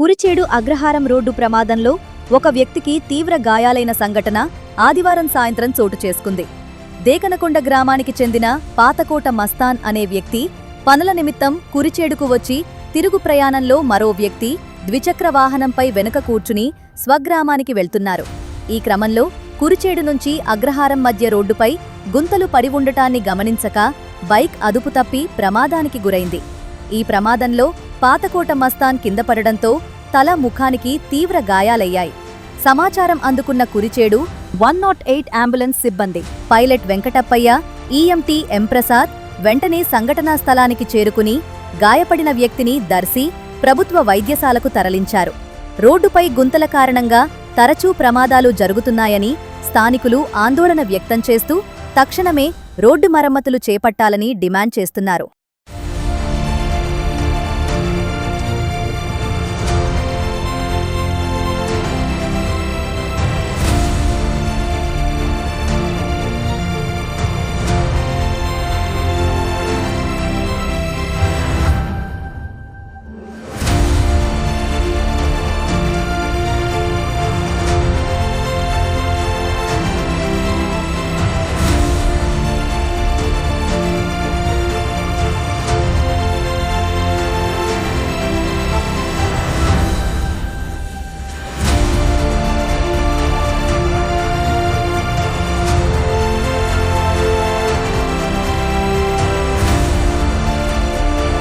కురిచేడు అగ్రహారం road ప్రమాదంలో ఒక వ్యక్తికి తీవ్ర గాయాలైన సంఘటన ఆదివారం సాయంత్రం చోటు చేసుకుంది. దేకనకొండ గ్రామానికి చెందిన పాతకోట మస్తాన్ అనే వ్యక్తి పనుల నిమిత్తం కురిచేడుకు వచ్చి తిరుగు ప్రయాణంలో మరో వ్యక్తి ద్విచక్ర వాహనంపై వెనుక కూర్చుని స్వగ్రామానికి వెళ్తున్నారు. ఈ క్రమంలో కురిచేడు నుంచి అగ్రహారం మధ్య రోడ్డుపై గుంతలు పడి ఉండటాన్ని గమనించక బైక్ అదుపు తప్పి ప్రమాదానికి గురైంది. ఈ ప్రమాదంలో పాతకోట మస్తాన్ కింద పడడంతో తల ముఖానికి తీవ్ర గాయాలయ్యాయి. సమాచారం అందుకున్న కురిచేడు 108 అంబులెన్స్ సిబ్బంది పైలట్ వెంకటప్పయ్య, ఈఎంటీ ఎం ప్రసాద్ వెంటనే సంఘటనా స్థలానికి చేరుకుని గాయపడిన వ్యక్తిని దర్శి ప్రభుత్వ వైద్యశాలకు తరలించారు. రోడ్డుపై గుంతల కారణంగా తరచూ ప్రమాదాలు జరుగుతున్నాయని స్థానికులు ఆందోళన వ్యక్తం చేస్తూ తక్షణమే రోడ్డు మరమ్మతులు చేపట్టాలని డిమాండ్ చేస్తున్నారు.